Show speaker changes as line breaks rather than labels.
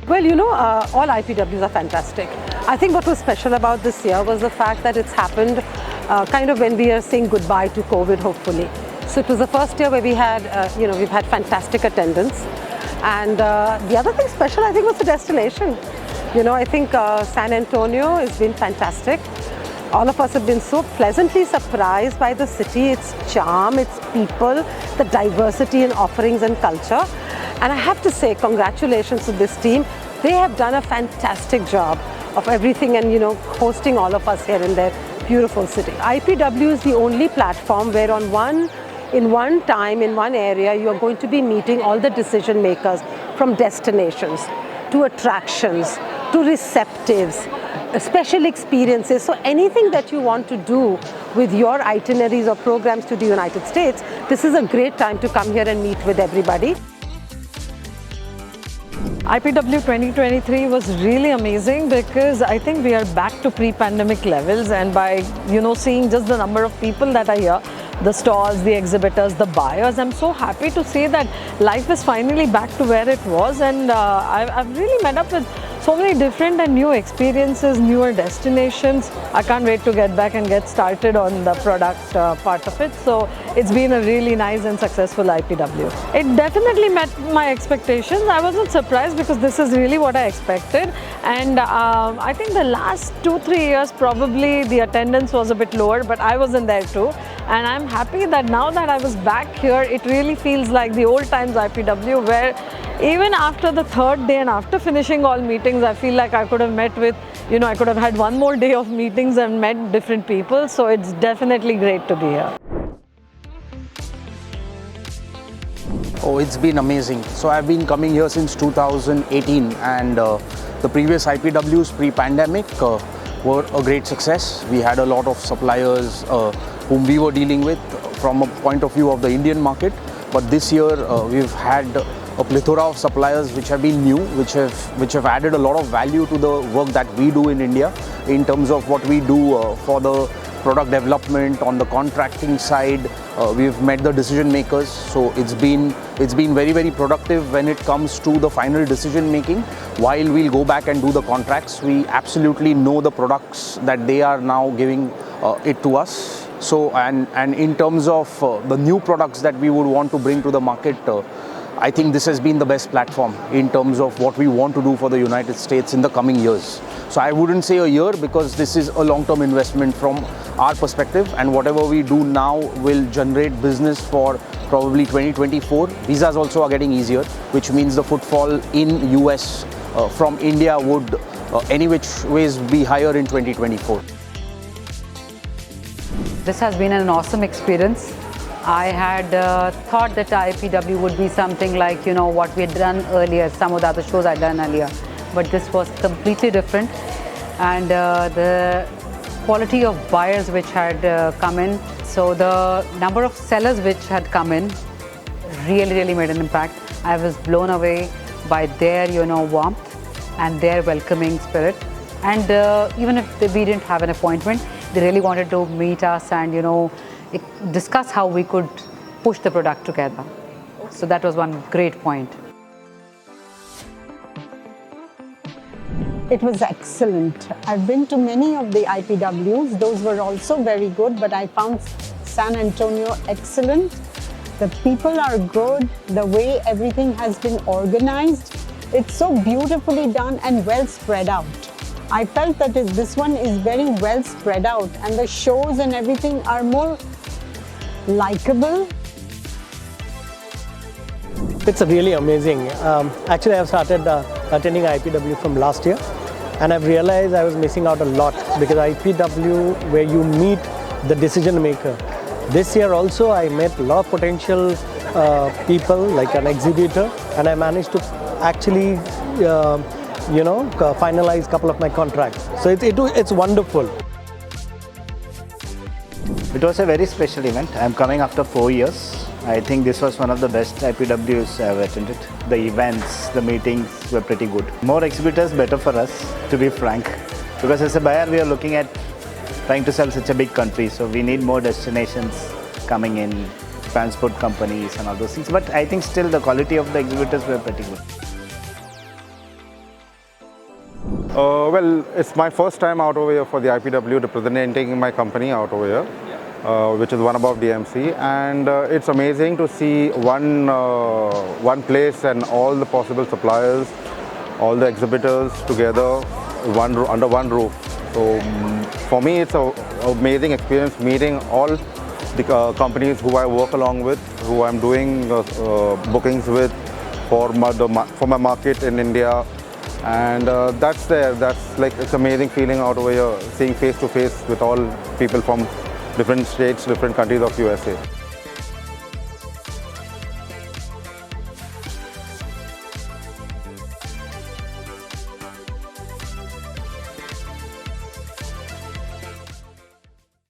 Well, all IPWs are fantastic. I think what was special about this year was the fact that it's happened kind of when we are saying goodbye to COVID, hopefully. So it was the first year where we had, we've had fantastic attendance. And the other thing special, I think, was the destination. I think San Antonio has been fantastic. All of us have been so pleasantly surprised by the city, its charm, its people, the diversity in offerings and culture. And I have to say, congratulations to this team. They have done a fantastic job of everything and, hosting all of us here in their beautiful city. IPW is the only platform where in one time, in one area, you are going to be meeting all the decision makers, from destinations to attractions to receptives, special experiences. So anything that you want to do with your itineraries or programs to the United States, this is a great time to come here and meet with everybody.
IPW 2023 was really amazing because I think we are back to pre-pandemic levels, and by seeing just the number of people that are here, the stalls, the exhibitors, the buyers, I'm so happy to see that life is finally back to where it was, and I've really met up with so many different and new experiences, newer destinations. I can't wait to get back and get started on the product part of it. So it's been a really nice and successful IPW. It definitely met my expectations. I wasn't surprised because this is really what I expected. And I think the last 2-3 years probably the attendance was a bit lower, but I wasn't there too. And I'm happy that now that I was back here, it really feels like the old times IPW, where even after the third day and after finishing all meetings, I feel like I could have met with, I could have had one more day of meetings and met different people. So it's definitely great to be here.
Oh, it's been amazing. So I've been coming here since 2018, and the previous IPWs pre-pandemic were a great success. We had a lot of suppliers whom we were dealing with from a point of view of the Indian market. But this year we've had a plethora of suppliers which have been new, which have added a lot of value to the work that we do in India in terms of what we do for the product development. On the contracting side, we've met the decision makers, so it's been very, very productive when it comes to the final decision making. While we'll go back and do the contracts, we absolutely know the products that they are now giving it to us. So and in terms of the new products that we would want to bring to the market, I think this has been the best platform in terms of what we want to do for the United States in the coming years. So I wouldn't say a year, because this is a long-term investment from our perspective, and whatever we do now will generate business for probably 2024. Visas also are getting easier, which means the footfall in US from India would any which ways be higher in 2024.
This has been an awesome experience. I had thought that IPW would be something like, what we had done earlier, some of the other shows I'd done earlier. But this was completely different. And the quality of buyers which had come in, so the number of sellers which had come in really, really made an impact. I was blown away by their, warmth and their welcoming spirit. And even if we didn't have an appointment, they really wanted to meet us and, discuss how we could push the product together. So that was one great point.
It was excellent. I've been to many of the IPWs. Those were also very good, but I found San Antonio excellent. The people are good. The way everything has been organized, it's so beautifully done and well spread out. I felt that this one is very well spread out, and the shows and everything are more likable.
It's really amazing. Actually, I've started attending IPW from last year, and I've realized I was missing out a lot, because IPW, where you meet the decision maker. This year also I met a lot of potential people, like an exhibitor, and I managed to actually finalize a couple of my contracts. So it's wonderful.
It was a very special event. I'm coming after 4 years. I think this was one of the best IPWs I've attended. The events, the meetings were pretty good. More exhibitors, better for us, to be frank. Because as a buyer, we are looking at trying to sell such a big country. So we need more destinations coming in, transport companies and all those things. But I think still the quality of the exhibitors were pretty good.
Well, it's my first time out over here for the IPW, representing my company out over here, which is One Above DMC, and it's amazing to see one place and all the possible suppliers, all the exhibitors together, under one roof. So for me, it's an amazing experience meeting all the companies who I work along with, who I'm doing bookings with for my market in India. And that's like, it's amazing feeling out over here, seeing face to face with all people from different states, different countries of USA.